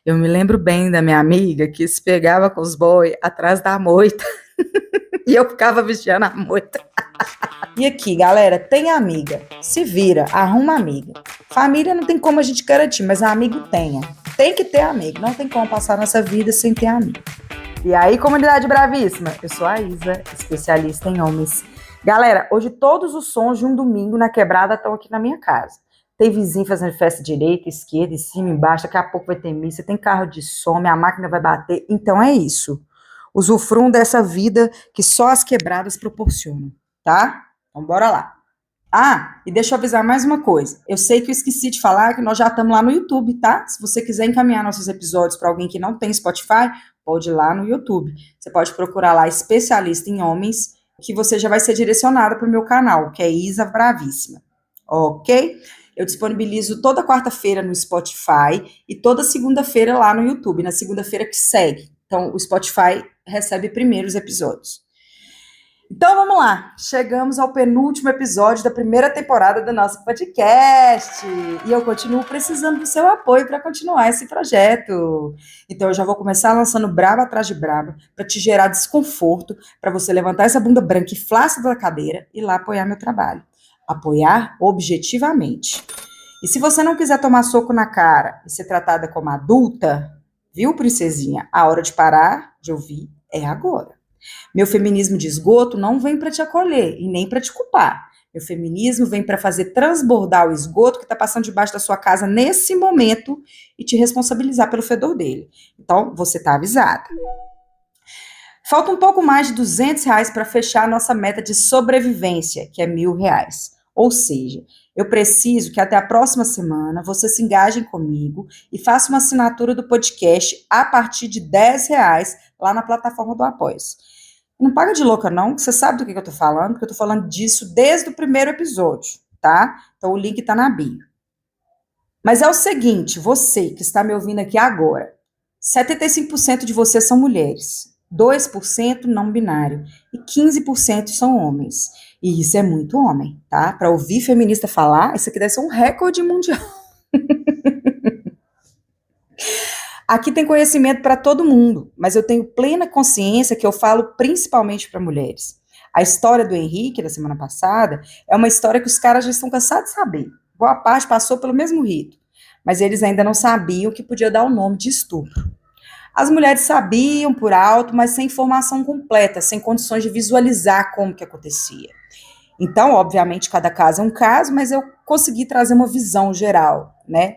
Eu me lembro bem da minha amiga que se pegava com os bois atrás da moita e eu ficava vigiando a moita. E aqui, galera, tem amiga. Se vira, arruma amiga. Família não tem como a gente garantir, mas amigo tenha. Tem que ter amigo. Não tem como passar nossa vida sem ter amigo. E aí, comunidade bravíssima? Eu sou a Isa, especialista em homens. Galera, hoje todos os sons de um domingo na quebrada estão aqui na minha casa. Tem vizinho fazendo festa direita, esquerda, em cima, embaixo, daqui a pouco vai ter missa, tem carro de som, minha máquina vai bater. Então é isso. Usufruam dessa vida que só as quebradas proporcionam, tá? Então bora lá. Ah, e deixa eu avisar mais uma coisa. Eu sei que eu esqueci de falar que nós já estamos lá no YouTube, tá? Se você quiser encaminhar nossos episódios para alguém que não tem Spotify, pode ir lá no YouTube. Você pode procurar lá especialista em homens, que você já vai ser direcionada para o meu canal, que é Isa Bravíssima. Ok? Eu disponibilizo toda quarta-feira no Spotify e toda segunda-feira lá no YouTube, na segunda-feira que segue. Então, o Spotify recebe primeiro os episódios. Então vamos lá, chegamos ao penúltimo episódio da primeira temporada do nosso podcast e eu continuo precisando do seu apoio para continuar esse projeto. Então eu já vou começar lançando braba atrás de braba para te gerar desconforto, para você levantar essa bunda branca e flácida da cadeira e lá apoiar meu trabalho. Apoiar objetivamente. E se você não quiser tomar soco na cara e ser tratada como adulta, viu, princesinha? A hora de parar de ouvir é agora. Meu feminismo de esgoto não vem para te acolher e nem para te culpar. Meu feminismo vem para fazer transbordar o esgoto que está passando debaixo da sua casa nesse momento e te responsabilizar pelo fedor dele. Então, você está avisada. Falta um pouco mais de R$ 200 para fechar a nossa meta de sobrevivência, que é R$ 1.000. Ou seja, eu preciso que até a próxima semana você se engaje comigo e faça uma assinatura do podcast a partir de R$ 10 lá na plataforma do Apoia-se. Não paga de louca não, que você sabe do que eu tô falando, porque eu tô falando disso desde o primeiro episódio, tá? Então o link tá na bio. Mas é o seguinte, você que está me ouvindo aqui agora, 75% de vocês são mulheres, 2% não binário e 15% são homens. E isso é muito homem, tá? Para ouvir feminista falar, isso aqui deve ser um recorde mundial. Aqui tem conhecimento para todo mundo, mas eu tenho plena consciência que eu falo principalmente para mulheres. A história do Henrique, da semana passada, é uma história que os caras já estão cansados de saber. Boa parte passou pelo mesmo rito, mas eles ainda não sabiam que podia dar o nome de estupro. As mulheres sabiam por alto, mas sem informação completa, sem condições de visualizar como que acontecia. Então, obviamente, cada caso é um caso, mas eu consegui trazer uma visão geral, né?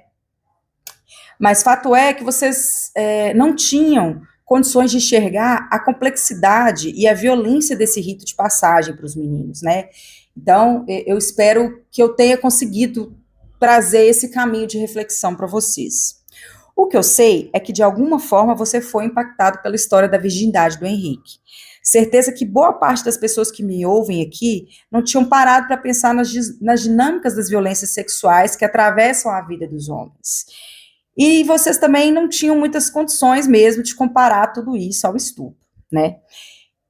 Mas fato é que vocês não tinham condições de enxergar a complexidade e a violência desse rito de passagem para os meninos, né? Então, eu espero que eu tenha conseguido trazer esse caminho de reflexão para vocês. O que eu sei é que, de alguma forma, você foi impactado pela história da virgindade do Henrique. Certeza que boa parte das pessoas que me ouvem aqui não tinham parado para pensar nas dinâmicas das violências sexuais que atravessam a vida dos homens. E vocês também não tinham muitas condições mesmo de comparar tudo isso ao estupro, né?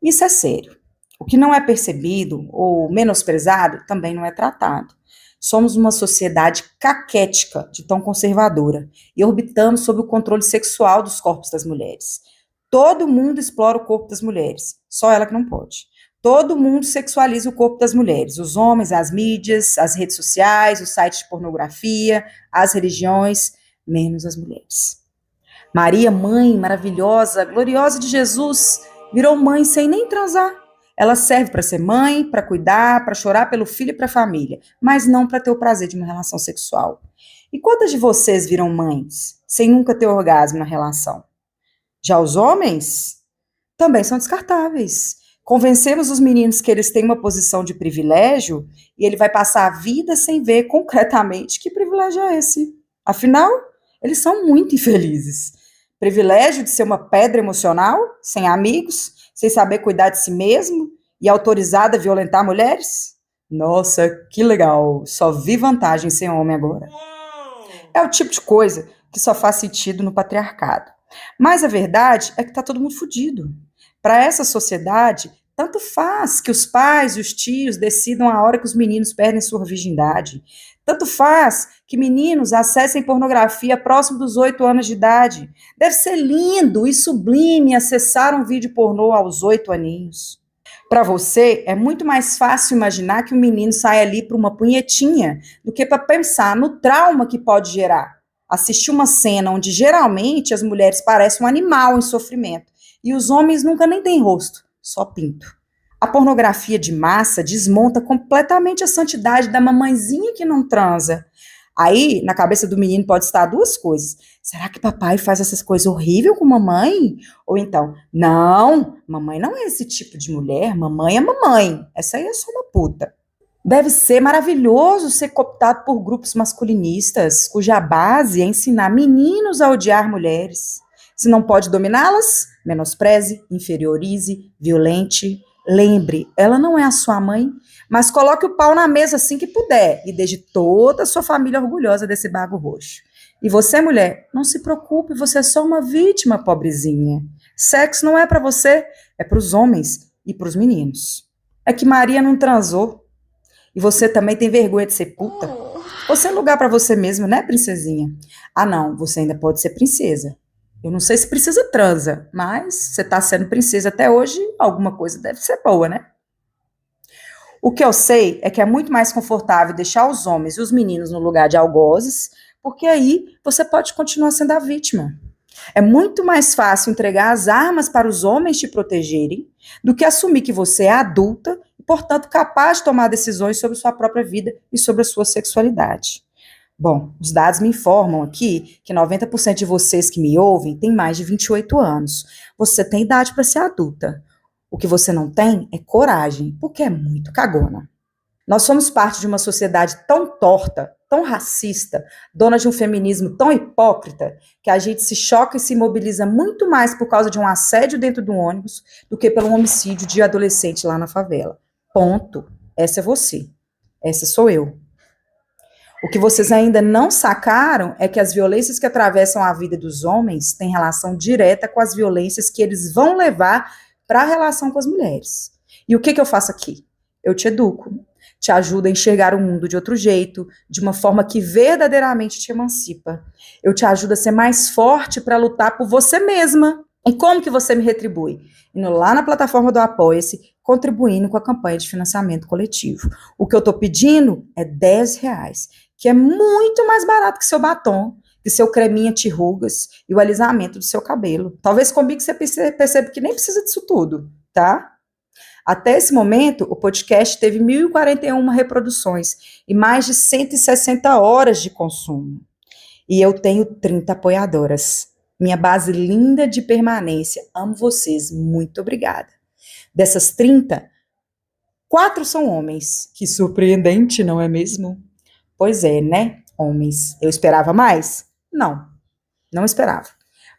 Isso é sério. O que não é percebido ou menosprezado também não é tratado. Somos uma sociedade caquética de tão conservadora e orbitamos sob o controle sexual dos corpos das mulheres. Todo mundo explora o corpo das mulheres, só ela que não pode. Todo mundo sexualiza o corpo das mulheres, os homens, as mídias, as redes sociais, os sites de pornografia, as religiões, menos as mulheres. Maria, mãe maravilhosa, gloriosa de Jesus, virou mãe sem nem transar. Ela serve para ser mãe, para cuidar, para chorar pelo filho e para a família, mas não para ter o prazer de uma relação sexual. E quantas de vocês viram mães sem nunca ter orgasmo na relação? Já os homens também são descartáveis. Convencemos os meninos que eles têm uma posição de privilégio e ele vai passar a vida sem ver concretamente que privilégio é esse. Afinal, eles são muito infelizes. Privilégio de ser uma pedra emocional, sem amigos, sem saber cuidar de si mesmo e autorizada a violentar mulheres? Nossa, que legal! Só vi vantagem em ser homem agora. É o tipo de coisa que só faz sentido no patriarcado. Mas a verdade é que tá todo mundo fudido. Para essa sociedade, tanto faz que os pais e os tios decidam a hora que os meninos perdem sua virgindade. Tanto faz que meninos acessem pornografia próximo dos 8 anos de idade. Deve ser lindo e sublime acessar um vídeo pornô aos 8 aninhos. Para você, é muito mais fácil imaginar que um menino sai ali para uma punhetinha do que para pensar no trauma que pode gerar. Assistir uma cena onde geralmente as mulheres parecem um animal em sofrimento e os homens nunca nem têm rosto, só pinto. A pornografia de massa desmonta completamente a santidade da mamãezinha que não transa. Aí, na cabeça do menino pode estar duas coisas. Será que papai faz essas coisas horríveis com mamãe? Ou então, não, mamãe não é esse tipo de mulher, mamãe é mamãe. Essa aí é só uma puta. Deve ser maravilhoso ser cooptado por grupos masculinistas, cuja base é ensinar meninos a odiar mulheres. Se não pode dominá-las, menospreze, inferiorize, violente. Lembre, ela não é a sua mãe, mas coloque o pau na mesa assim que puder e deixe toda a sua família orgulhosa desse bago roxo. E você, mulher, não se preocupe, você é só uma vítima, pobrezinha. Sexo não é para você, é para os homens e para os meninos. É que Maria não transou. E você também tem vergonha de ser puta? Você é lugar para você mesmo, né, princesinha? Ah, não, você ainda pode ser princesa. Eu não sei se precisa transa, mas você tá sendo princesa até hoje, alguma coisa deve ser boa, né? O que eu sei é que é muito mais confortável deixar os homens e os meninos no lugar de algozes, porque aí você pode continuar sendo a vítima. É muito mais fácil entregar as armas para os homens te protegerem do que assumir que você é adulta e, portanto, capaz de tomar decisões sobre sua própria vida e sobre a sua sexualidade. Bom, os dados me informam aqui que 90% de vocês que me ouvem têm mais de 28 anos. Você tem idade para ser adulta. O que você não tem é coragem, porque é muito cagona. Nós somos parte de uma sociedade tão torta, tão racista, dona de um feminismo tão hipócrita, que a gente se choca e se mobiliza muito mais por causa de um assédio dentro do ônibus do que pelo homicídio de adolescente lá na favela. Ponto. Essa é você. Essa sou eu. O que vocês ainda não sacaram é que as violências que atravessam a vida dos homens têm relação direta com as violências que eles vão levar para a relação com as mulheres. E o que eu faço aqui? Eu te educo, te ajudo a enxergar o mundo de outro jeito, de uma forma que verdadeiramente te emancipa. Eu te ajudo a ser mais forte para lutar por você mesma. E como que você me retribui? Indo lá na plataforma do Apoia-se, contribuindo com a campanha de financiamento coletivo. O que eu estou pedindo é R$ 10, que é muito mais barato que seu batom, que seu creminho anti-rugas e o alisamento do seu cabelo. Talvez comigo você perceba que nem precisa disso tudo, tá? Até esse momento, o podcast teve 1.041 reproduções e mais de 160 horas de consumo. E eu tenho 30 apoiadoras. Minha base linda de permanência. Amo vocês. Muito obrigada. Dessas 30, 4 são homens. Que surpreendente, não é mesmo? Pois é, né? Homens. Eu esperava mais? Não, não esperava.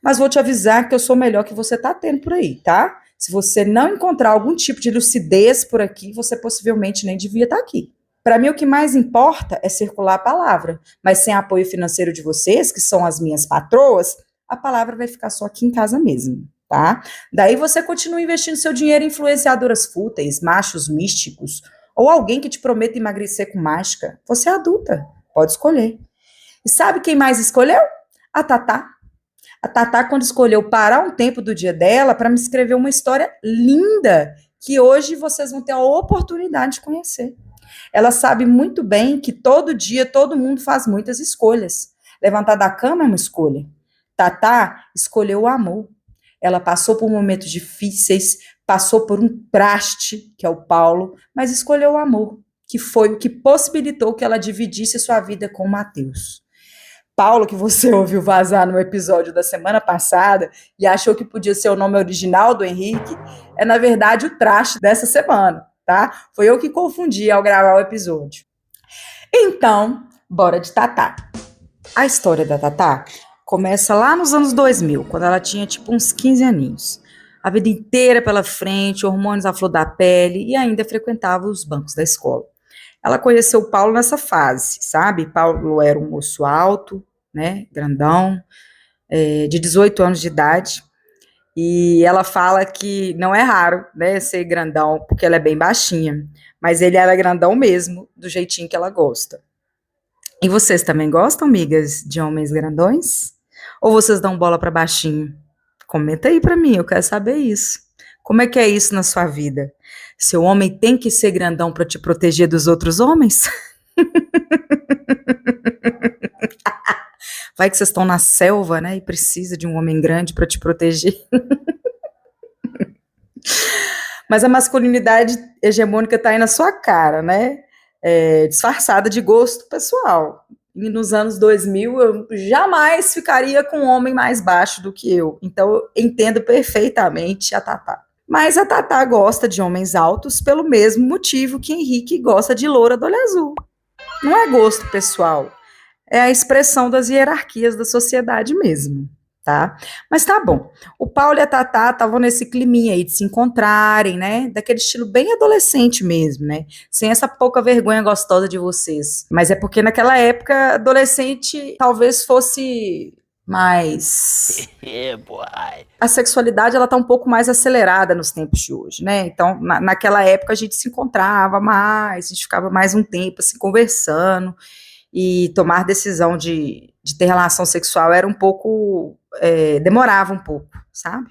Mas vou te avisar que eu sou melhor que você tá tendo por aí, tá? Se você não encontrar algum tipo de lucidez por aqui, você possivelmente nem devia estar aqui. Para mim, o que mais importa é circular a palavra. Mas sem apoio financeiro de vocês, que são as minhas patroas, a palavra vai ficar só aqui em casa mesmo, tá? Daí você continua investindo seu dinheiro em influenciadoras fúteis, machos místicos, ou alguém que te prometa emagrecer com mágica. Você é adulta, pode escolher. E sabe quem mais escolheu? A Tatá. A Tatá, quando escolheu parar um tempo do dia dela para me escrever uma história linda, que hoje vocês vão ter a oportunidade de conhecer. Ela sabe muito bem que todo dia todo mundo faz muitas escolhas. Levantar da cama é uma escolha. Tatá escolheu o amor. Ela passou por momentos difíceis, passou por um traste, que é o Paulo, mas escolheu o amor, que foi o que possibilitou que ela dividisse sua vida com o Matheus. Paulo, que você ouviu vazar no episódio da semana passada e achou que podia ser o nome original do Henrique, é na verdade o traste dessa semana, tá? Foi eu que confundi ao gravar o episódio. Então, bora de Tatá. A história da Tatá começa lá nos anos 2000, quando ela tinha tipo uns 15 aninhos. A vida inteira pela frente, hormônios à flor da pele e ainda frequentava os bancos da escola. Ela conheceu o Paulo nessa fase, sabe? Paulo era um moço alto, né, grandão, de 18 anos de idade, e ela fala que não é raro, né, ser grandão, porque ela é bem baixinha, mas ele era grandão mesmo, do jeitinho que ela gosta. E vocês também gostam, amigas, de homens grandões? Ou vocês dão bola para baixinho? Comenta aí para mim, eu quero saber isso. Como é que é isso na sua vida? Seu homem tem que ser grandão para te proteger dos outros homens? Vai que vocês estão na selva, né, e precisa de um homem grande para te proteger. Mas a masculinidade hegemônica tá aí na sua cara, né? Disfarçada de gosto pessoal. E nos anos 2000, eu jamais ficaria com um homem mais baixo do que eu. Então, eu entendo perfeitamente a Tatá. Mas a Tatá gosta de homens altos pelo mesmo motivo que Henrique gosta de loura do olho azul. Não é gosto pessoal, é a expressão das hierarquias da sociedade mesmo, tá? Mas tá bom. O Paulo e a Tatá estavam nesse climinha aí de se encontrarem, né? Daquele estilo bem adolescente mesmo, né? Sem essa pouca vergonha gostosa de vocês. Mas é porque naquela época, adolescente talvez fosse mais... A sexualidade, ela tá um pouco mais acelerada nos tempos de hoje, né? Então, naquela época, a gente se encontrava mais, a gente ficava mais um tempo, assim, conversando, e tomar decisão de ter relação sexual era um pouco, demorava um pouco, sabe?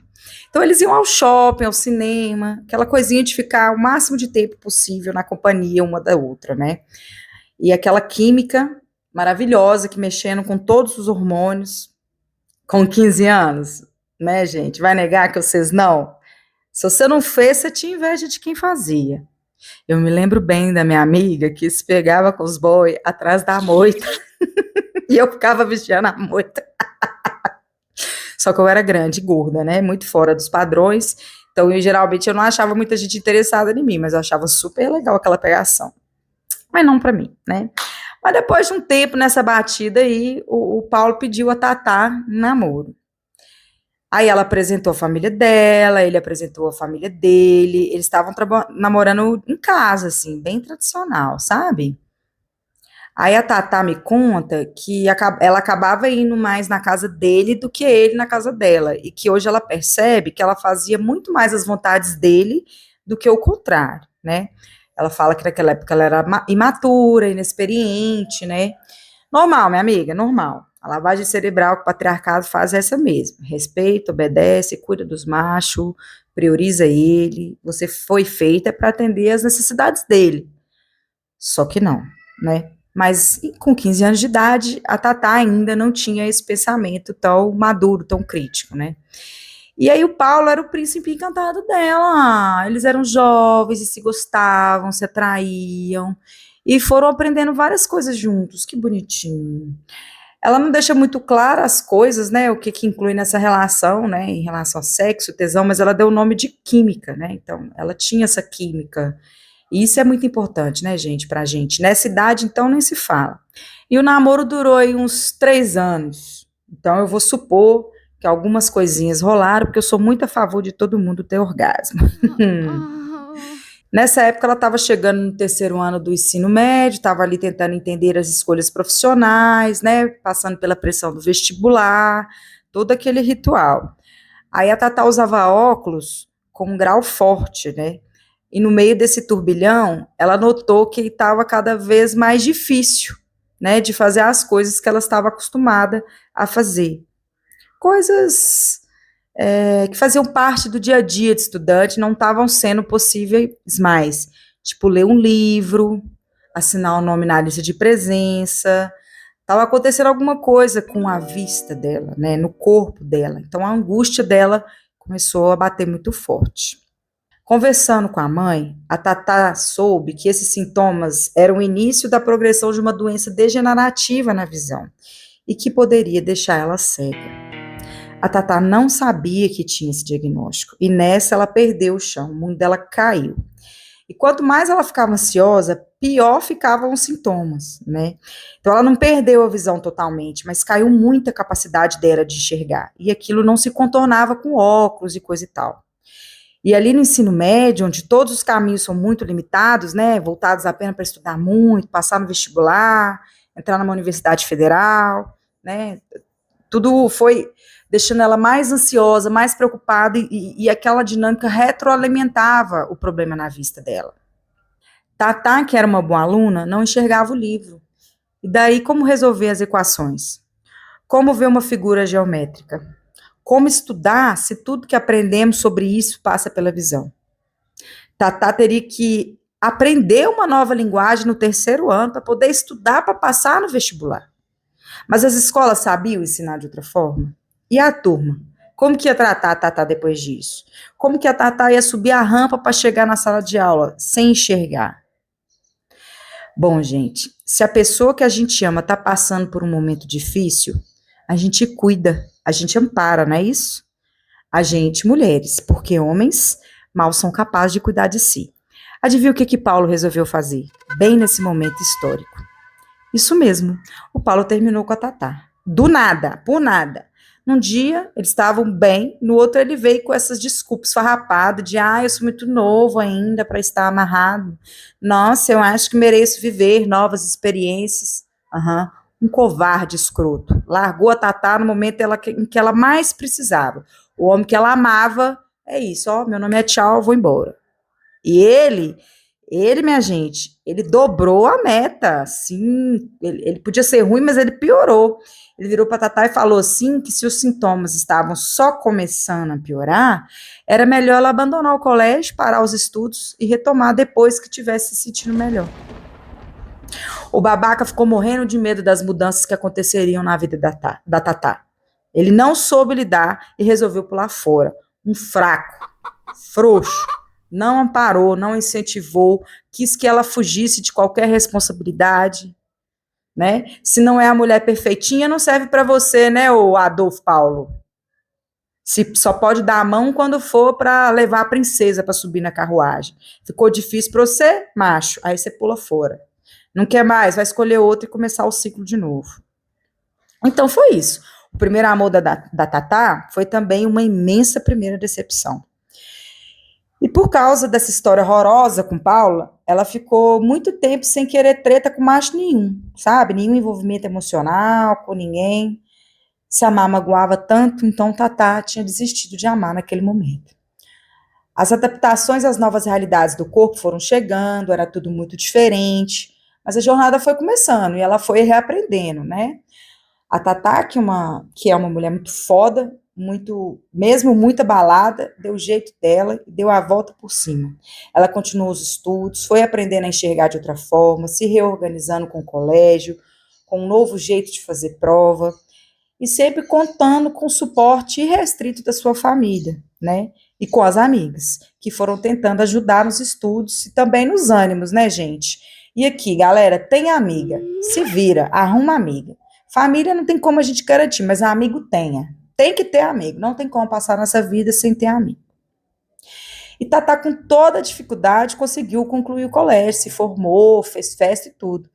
Então eles iam ao shopping, ao cinema, aquela coisinha de ficar o máximo de tempo possível na companhia uma da outra, né? E aquela química maravilhosa que mexendo com todos os hormônios, com 15 anos, né, gente? Vai negar que vocês não? Se você não fez, você tinha inveja de quem fazia. Eu me lembro bem da minha amiga que se pegava com os boys atrás da moita e eu ficava vigiando a moita. Só que eu era grande, gorda, né? Muito fora dos padrões. Então, geralmente, eu não achava muita gente interessada em mim, mas eu achava super legal aquela pegação. Mas não pra mim, né? Mas depois de um tempo nessa batida aí, o Paulo pediu a Tatá em namoro. Aí ela apresentou a família dela, ele apresentou a família dele, eles estavam namorando em casa, assim, bem tradicional, sabe? Aí a Tatá me conta que ela acabava indo mais na casa dele do que ele na casa dela, e que hoje ela percebe que ela fazia muito mais as vontades dele do que o contrário, né? Ela fala que naquela época ela era imatura, inexperiente, né? Normal, minha amiga, normal. A lavagem cerebral que o patriarcado faz é essa mesmo. Respeita, obedece, cuida dos machos, prioriza ele. Você foi feita para atender as necessidades dele. Só que não, né? Mas com 15 anos de idade, a Tatá ainda não tinha esse pensamento tão maduro, tão crítico, né? E aí o Paulo era o príncipe encantado dela. Eles eram jovens e se gostavam, se atraíam. E foram aprendendo várias coisas juntos. Que bonitinho. Ela não deixa muito claras as coisas, né? O que que inclui nessa relação, né? Em relação a sexo, tesão, mas ela deu o nome de química, né? Então, ela tinha essa química. E isso é muito importante, né, gente, pra gente. Nessa idade, então, nem se fala. E o namoro durou aí uns 3 anos. Então, eu vou supor que algumas coisinhas rolaram, porque eu sou muito a favor de todo mundo ter orgasmo. Nessa época, ela estava chegando no terceiro ano do ensino médio, estava ali tentando entender as escolhas profissionais, né? Passando pela pressão do vestibular, todo aquele ritual. Aí a Tatá usava óculos com um grau forte, né? E no meio desse turbilhão, ela notou que estava cada vez mais difícil, né? De fazer as coisas que ela estava acostumada a fazer. Coisas que faziam parte do dia a dia de estudante não estavam sendo possíveis mais. Tipo, ler um livro, assinar o nome na lista de presença. Estava acontecendo alguma coisa com a vista dela, né, no corpo dela. Então, a angústia dela começou a bater muito forte. Conversando com a mãe, a Tatá soube que esses sintomas eram o início da progressão de uma doença degenerativa na visão e que poderia deixar ela cega. A Tatá não sabia que tinha esse diagnóstico, e nessa ela perdeu o chão, o mundo dela caiu. E quanto mais ela ficava ansiosa, pior ficavam os sintomas, né? Então ela não perdeu a visão totalmente, mas caiu muito a capacidade dela de enxergar, e aquilo não se contornava com óculos e coisa e tal. E ali no ensino médio, onde todos os caminhos são muito limitados, né, voltados apenas para estudar muito, passar no vestibular, entrar numa universidade federal, né, tudo foi deixando ela mais ansiosa, mais preocupada, e aquela dinâmica retroalimentava o problema na vista dela. Tatá, que era uma boa aluna, não enxergava o livro. E daí, como resolver as equações? Como ver uma figura geométrica? Como estudar se tudo que aprendemos sobre isso passa pela visão? Tatá teria que aprender uma nova linguagem no terceiro ano para poder estudar para passar no vestibular. Mas as escolas sabiam ensinar de outra forma? E a turma? Como que ia tratar a Tatá depois disso? Como que a Tatá ia subir a rampa para chegar na sala de aula sem enxergar? Bom, gente, se a pessoa que a gente ama está passando por um momento difícil, a gente cuida, a gente ampara, não é isso? A gente, mulheres, porque homens mal são capazes de cuidar de si. Adivinha o que Paulo resolveu fazer? Bem nesse momento histórico. Isso mesmo, o Paulo terminou com a Tatá. Do nada, por nada. Num dia eles estavam bem, no outro ele veio com essas desculpas farrapadas de eu sou muito novo ainda para estar amarrado. Nossa, eu acho que mereço viver novas experiências. Um covarde escroto. Largou a Tatá no momento em que ela mais precisava. O homem que ela amava, é isso, meu nome é tchau, vou embora. E ele, minha gente, ele dobrou a meta, sim, ele podia ser ruim, mas ele piorou. Ele virou para Tatá e falou assim, que se os sintomas estavam só começando a piorar, era melhor ela abandonar o colégio, parar os estudos e retomar depois que tivesse se sentindo melhor. O babaca ficou morrendo de medo das mudanças que aconteceriam na vida da Tatá. Ele não soube lidar e resolveu pular fora. Um fraco, frouxo, não amparou, não incentivou, quis que ela fugisse de qualquer responsabilidade, né? Se não é a mulher perfeitinha, não serve para você, né, o Adolfo Paulo? Se só pode dar a mão quando for para levar a princesa para subir na carruagem. Ficou difícil para você, macho, aí você pula fora. Não quer mais, vai escolher outro e começar o ciclo de novo. Então foi isso. O primeiro amor da Tatá foi também uma imensa primeira decepção. E por causa dessa história horrorosa com Paula, ela ficou muito tempo sem querer treta com macho nenhum, sabe? Nenhum envolvimento emocional com ninguém. Se amar magoava tanto, então Tatá tinha desistido de amar naquele momento. As adaptações às novas realidades do corpo foram chegando, era tudo muito diferente, mas a jornada foi começando e ela foi reaprendendo, né? A Tatá, que é uma mulher muito foda, mesmo muito abalada, deu o jeito dela e deu a volta por cima. Ela continuou os estudos, foi aprendendo a enxergar de outra forma, se reorganizando com o colégio, com um novo jeito de fazer prova, e sempre contando com o suporte irrestrito da sua família, né? E com as amigas, que foram tentando ajudar nos estudos e também nos ânimos, né, gente? E aqui, galera, tem amiga, se vira, arruma amiga. Família não tem como a gente garantir, mas amigo tenha. Tem que ter amigo, não tem como passar nossa vida sem ter amigo. E Tatá, com toda a dificuldade, conseguiu concluir o colégio, se formou, fez festa e tudo.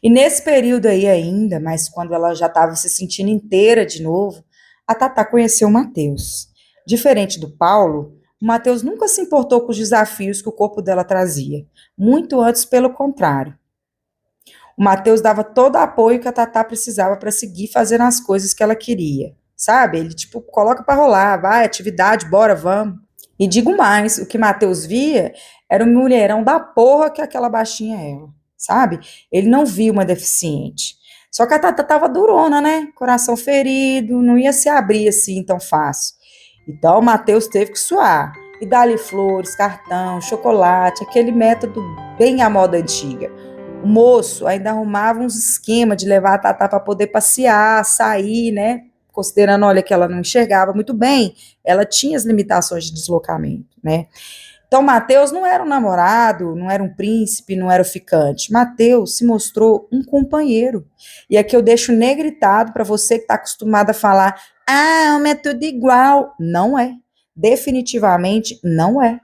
E nesse período aí ainda, mas quando ela já estava se sentindo inteira de novo, a Tatá conheceu o Matheus. Diferente do Paulo, o Matheus nunca se importou com os desafios que o corpo dela trazia. Muito antes, pelo contrário. O Matheus dava todo o apoio que a Tatá precisava para seguir fazendo as coisas que ela queria, sabe? Ele, coloca para rolar, vai, atividade, bora, vamos. E digo mais, o que Matheus via era um mulherão da porra que aquela baixinha era, sabe? Ele não via uma deficiente. Só que a Tatá tava durona, né? Coração ferido, não ia se abrir assim tão fácil. Então o Matheus teve que suar. E dar-lhe flores, cartão, chocolate, aquele método bem à moda antiga. O moço ainda arrumava uns esquemas de levar a Tatá para poder passear, sair, né? Considerando, olha, que ela não enxergava muito bem, ela tinha as limitações de deslocamento, né? Então, Matheus não era um namorado, não era um príncipe, não era o ficante. Matheus se mostrou um companheiro. E aqui eu deixo negritado para você que está acostumado a falar, homem é tudo igual. Não é. Definitivamente não é.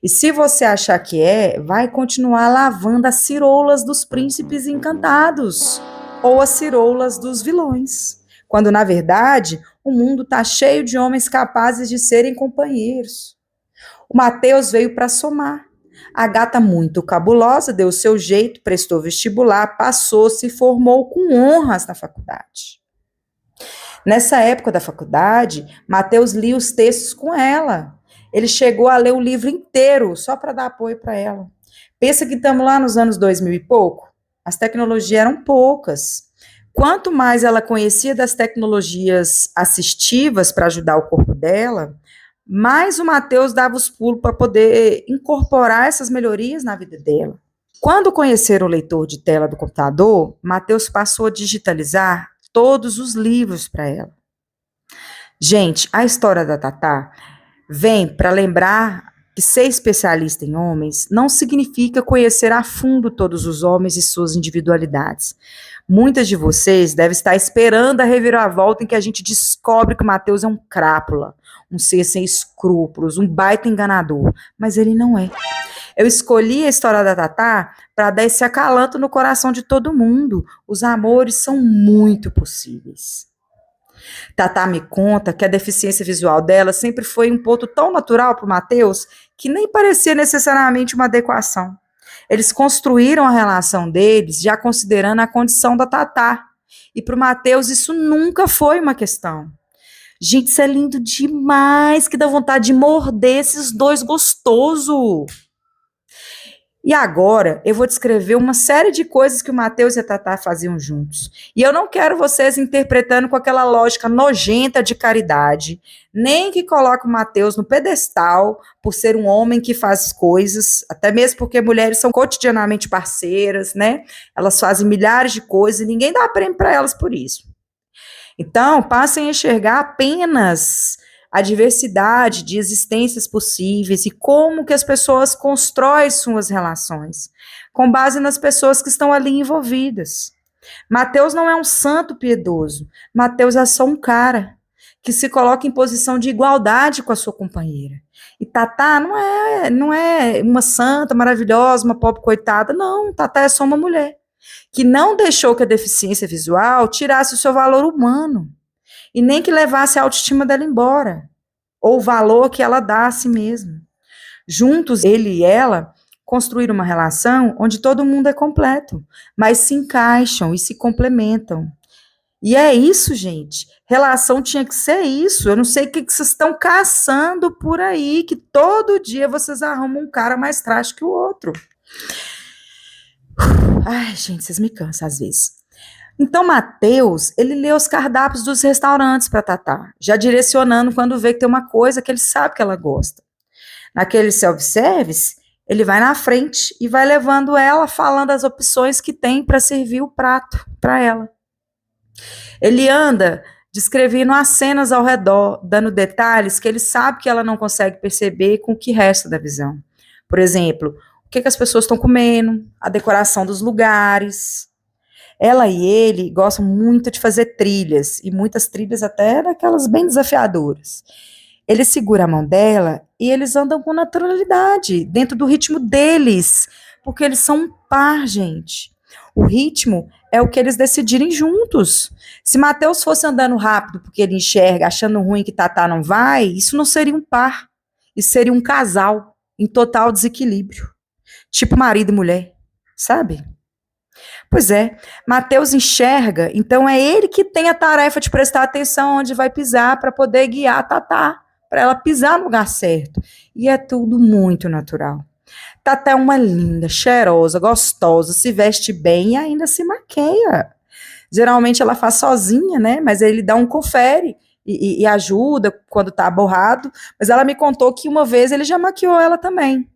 E se você achar que é, vai continuar lavando as ciroulas dos príncipes encantados ou as ciroulas dos vilões. Quando, na verdade, o mundo está cheio de homens capazes de serem companheiros. O Matheus veio para somar. A gata muito cabulosa deu o seu jeito, prestou vestibular, passou, se formou com honras na faculdade. Nessa época da faculdade, Matheus lia os textos com ela. Ele chegou a ler o livro inteiro, só para dar apoio para ela. Pensa que estamos lá nos anos 2000 e pouco? As tecnologias eram poucas. Quanto mais ela conhecia das tecnologias assistivas para ajudar o corpo dela, mais o Matheus dava os pulos para poder incorporar essas melhorias na vida dela. Quando conheceram o leitor de tela do computador, Matheus passou a digitalizar todos os livros para ela. Gente, a história da Tatá vem para lembrar que ser especialista em homens não significa conhecer a fundo todos os homens e suas individualidades. Muitas de vocês devem estar esperando a reviravolta em que a gente descobre que o Matheus é um crápula, um ser sem escrúpulos, um baita enganador, mas ele não é. Eu escolhi a história da Tatá para dar esse acalanto no coração de todo mundo. Os amores são muito possíveis. Tatá me conta que a deficiência visual dela sempre foi um ponto tão natural para o Matheus que nem parecia necessariamente uma adequação. Eles construíram a relação deles já considerando a condição da Tatá. E para o Matheus isso nunca foi uma questão. Gente, isso é lindo demais, que dá vontade de morder esses dois gostoso. E agora eu vou descrever uma série de coisas que o Matheus e a Tatá faziam juntos. E eu não quero vocês interpretando com aquela lógica nojenta de caridade, nem que coloque o Matheus no pedestal por ser um homem que faz coisas, até mesmo porque mulheres são cotidianamente parceiras, né? Elas fazem milhares de coisas e ninguém dá prêmio para elas por isso. Então, passem a enxergar apenas a diversidade de existências possíveis e como que as pessoas constroem suas relações, com base nas pessoas que estão ali envolvidas. Matheus não é um santo piedoso, Matheus é só um cara que se coloca em posição de igualdade com a sua companheira. E Tatá não é uma santa maravilhosa, uma pobre coitada, não, Tatá é só uma mulher que não deixou que a deficiência visual tirasse o seu valor humano e nem que levasse a autoestima dela embora, ou o valor que ela dá a si mesma. Juntos, ele e ela construíram uma relação onde todo mundo é completo, mas se encaixam e se complementam. E é isso, gente. Relação tinha que ser isso. Eu não sei o que vocês estão caçando por aí, que todo dia vocês arrumam um cara mais trágico que o outro. Ai, gente, vocês me cansam às vezes. Então, Matheus, ele lê os cardápios dos restaurantes para Tatá, já direcionando quando vê que tem uma coisa que ele sabe que ela gosta. Naquele self-service, ele vai na frente e vai levando ela, falando as opções que tem para servir o prato para ela. Ele anda descrevendo as cenas ao redor, dando detalhes que ele sabe que ela não consegue perceber com o que resta da visão. Por exemplo, o que as pessoas estão comendo, a decoração dos lugares. Ela e ele gostam muito de fazer trilhas, e muitas trilhas até daquelas bem desafiadoras. Ele segura a mão dela e eles andam com naturalidade, dentro do ritmo deles, porque eles são um par, gente. O ritmo é o que eles decidirem juntos. Se Matheus fosse andando rápido porque ele enxerga, achando ruim que Tatá não vai, isso não seria um par. Isso seria um casal em total desequilíbrio. Tipo marido e mulher, sabe? Pois é, Matheus enxerga, então é ele que tem a tarefa de prestar atenção onde vai pisar para poder guiar a Tatá, para ela pisar no lugar certo. E é tudo muito natural. Tatá é uma linda, cheirosa, gostosa, se veste bem e ainda se maqueia. Geralmente ela faz sozinha, né? Mas ele dá um confere e ajuda quando tá borrado. Mas ela me contou que uma vez ele já maquiou ela também.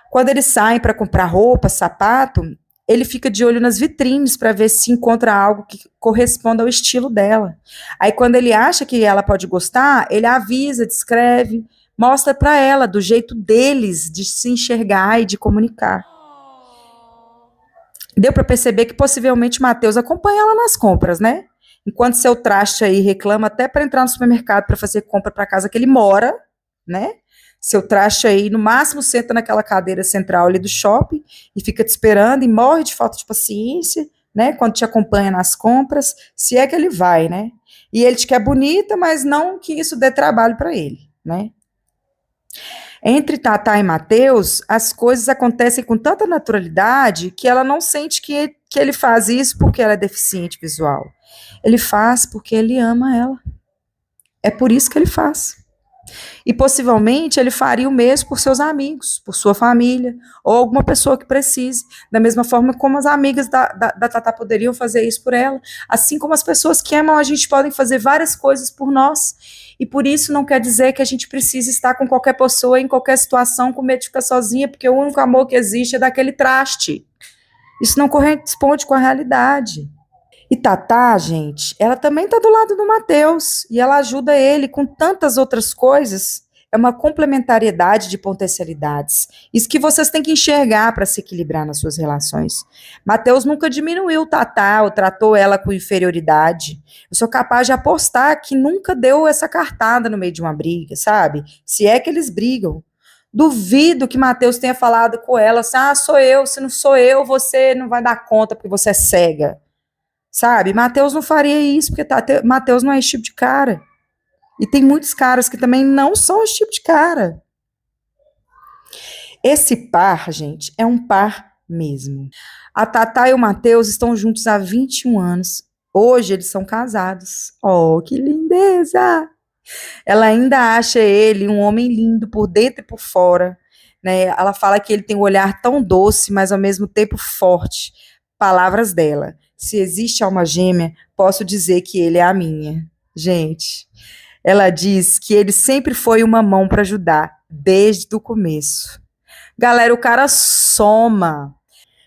Quando eles saem para comprar roupa, sapato, ele fica de olho nas vitrines para ver se encontra algo que corresponda ao estilo dela. Aí quando ele acha que ela pode gostar, ele avisa, descreve, mostra para ela do jeito deles de se enxergar e de comunicar. Deu para perceber que possivelmente Matheus acompanha ela nas compras, né? Enquanto seu traste aí reclama até para entrar no supermercado para fazer compra para casa que ele mora, né? Seu traste aí, no máximo, senta naquela cadeira central ali do shopping e fica te esperando e morre de falta de paciência, né? Quando te acompanha nas compras, se é que ele vai, né? E ele te quer bonita, mas não que isso dê trabalho para ele, né? Entre Tatá e Matheus, as coisas acontecem com tanta naturalidade que ela não sente que ele faz isso porque ela é deficiente visual. Ele faz porque ele ama ela. É por isso que ele faz. E possivelmente ele faria o mesmo por seus amigos, por sua família, ou alguma pessoa que precise, da mesma forma como as amigas da Tatá poderiam fazer isso por ela, assim como as pessoas que amam a gente podem fazer várias coisas por nós. E por isso não quer dizer que a gente precise estar com qualquer pessoa, em qualquer situação, com medo de ficar sozinha, porque o único amor que existe é daquele traste. Isso não corresponde com a realidade. E Tatá, gente, ela também está do lado do Matheus e ela ajuda ele com tantas outras coisas. É uma complementariedade de potencialidades. Isso que vocês têm que enxergar para se equilibrar nas suas relações. Matheus nunca diminuiu Tatá ou tratou ela com inferioridade. Eu sou capaz de apostar que nunca deu essa cartada no meio de uma briga, sabe? Se é que eles brigam. Duvido que Matheus tenha falado com ela assim: ah, sou eu, se não sou eu, você não vai dar conta porque você é cega. Sabe? Matheus não faria isso, porque Matheus não é esse tipo de cara. E tem muitos caras que também não são esse tipo de cara. Esse par, gente, é um par mesmo. A Tatá e o Matheus estão juntos há 21 anos. Hoje eles são casados. Oh, que lindeza! Ela ainda acha ele um homem lindo por dentro e por fora. Né? Ela fala que ele tem um olhar tão doce, mas ao mesmo tempo forte. Palavras dela. Se existe alma gêmea, posso dizer que ele é a minha. Gente, ela diz que ele sempre foi uma mão para ajudar, desde o começo. Galera, o cara soma.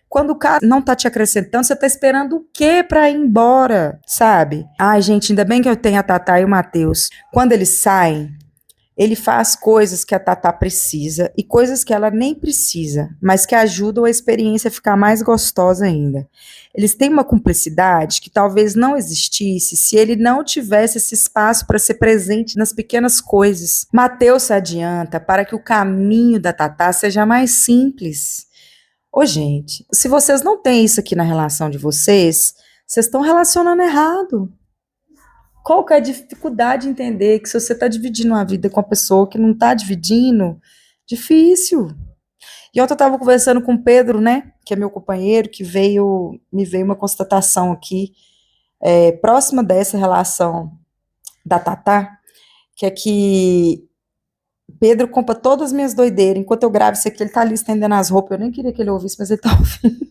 Quando o cara não tá te acrescentando, você tá esperando o quê pra ir embora, sabe? Ai, gente, ainda bem que eu tenho a Tatá e o Matheus. Quando eles saem, ele faz coisas que a Tatá precisa e coisas que ela nem precisa, mas que ajudam a experiência a ficar mais gostosa ainda. Eles têm uma cumplicidade que talvez não existisse se ele não tivesse esse espaço para ser presente nas pequenas coisas. Matheus se adianta para que o caminho da Tatá seja mais simples. Ô, gente, se vocês não têm isso aqui na relação de vocês, vocês estão relacionando errado. Qual que é a dificuldade de entender que se você está dividindo uma vida com uma pessoa que não está dividindo, difícil. E ontem eu estava conversando com o Pedro, né, que é meu companheiro, que me veio uma constatação aqui, próxima dessa relação da Tatá, que é que Pedro compra todas as minhas doideiras. Enquanto eu gravo isso aqui, ele tá ali estendendo as roupas. Eu nem queria que ele ouvisse, mas ele tá ouvindo.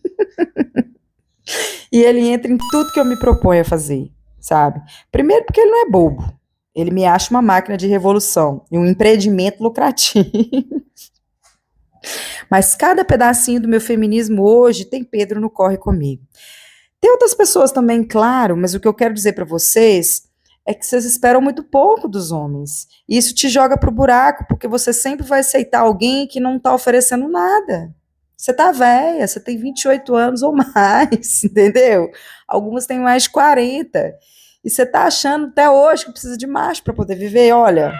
E ele entra em tudo que eu me proponho a fazer, sabe? Primeiro porque ele não é bobo. Ele me acha uma máquina de revolução e um empreendimento lucrativo. Mas cada pedacinho do meu feminismo hoje tem Pedro no corre comigo. Tem outras pessoas também, claro, mas o que eu quero dizer para vocês é que vocês esperam muito pouco dos homens. E isso te joga pro buraco, porque você sempre vai aceitar alguém que não tá oferecendo nada. Você tá velha, você tem 28 anos ou mais, entendeu? Algumas têm mais de 40. E você tá achando até hoje que precisa de macho para poder viver. Olha,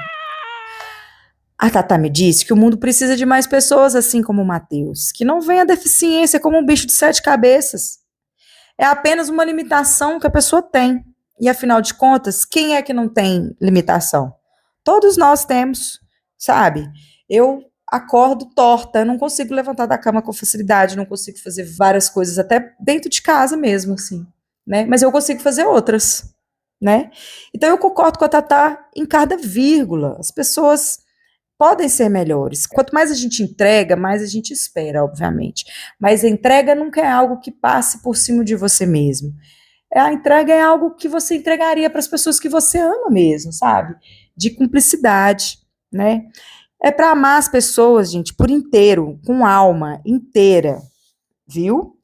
a Tatá me disse que o mundo precisa de mais pessoas assim como o Matheus, que não vem a deficiência como um bicho de 7 cabeças. É apenas uma limitação que a pessoa tem. E afinal de contas, quem é que não tem limitação? Todos nós temos, sabe? Eu acordo torta, não consigo levantar da cama com facilidade, não consigo fazer várias coisas, até dentro de casa mesmo, assim, né? Mas eu consigo fazer outras, né? Então eu concordo com a Tatá em cada vírgula. As pessoas podem ser melhores. Quanto mais a gente entrega, mais a gente espera, obviamente. Mas a entrega nunca é algo que passe por cima de você mesmo. A entrega é algo que você entregaria para as pessoas que você ama mesmo, sabe? De cumplicidade, né? É para amar as pessoas, gente, por inteiro, com alma inteira, viu?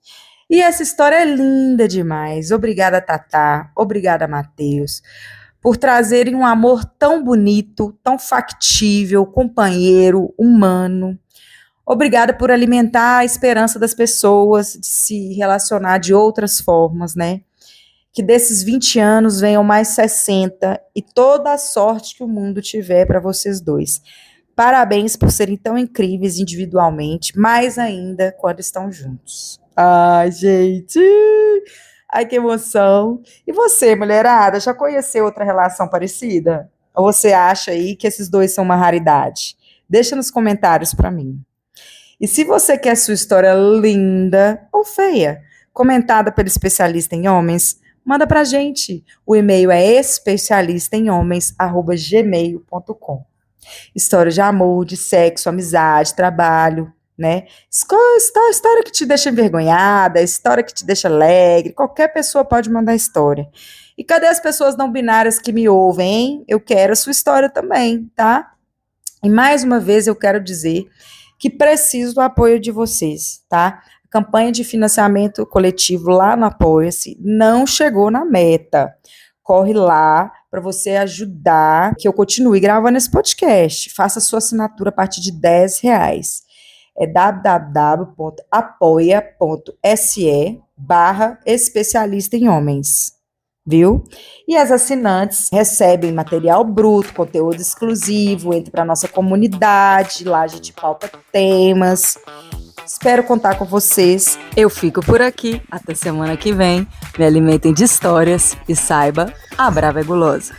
E essa história é linda demais. Obrigada, Tatá. Obrigada, Matheus, por trazerem um amor tão bonito, tão factível, companheiro, humano. Obrigada por alimentar a esperança das pessoas de se relacionar de outras formas, né? Que desses 20 anos venham mais 60 e toda a sorte que o mundo tiver para vocês dois. Parabéns por serem tão incríveis individualmente, mais ainda quando estão juntos. Ai, gente! Ai, que emoção! E você, mulherada, já conheceu outra relação parecida? Ou você acha aí que esses dois são uma raridade? Deixa nos comentários para mim. E se você quer sua história linda ou feia, comentada pelo especialista em homens, manda pra gente. O e-mail é especialistaemhomens@gmail.com. História de amor, de sexo, amizade, trabalho, né? História que te deixa envergonhada, história que te deixa alegre, qualquer pessoa pode mandar história. E cadê as pessoas não binárias que me ouvem, hein? Eu quero a sua história também, tá? E mais uma vez eu quero dizer que preciso do apoio de vocês, tá? A campanha de financiamento coletivo lá no Apoia-se não chegou na meta. Corre lá para você ajudar que eu continue gravando esse podcast. Faça sua assinatura a partir de R$ 10. É www.apoia.se/especialista em homens, viu? E as assinantes recebem material bruto, conteúdo exclusivo, entre para nossa comunidade, lá a gente pauta temas. Espero contar com vocês. Eu fico por aqui, até semana que vem. Me alimentem de histórias e saiba, a Brava é gulosa.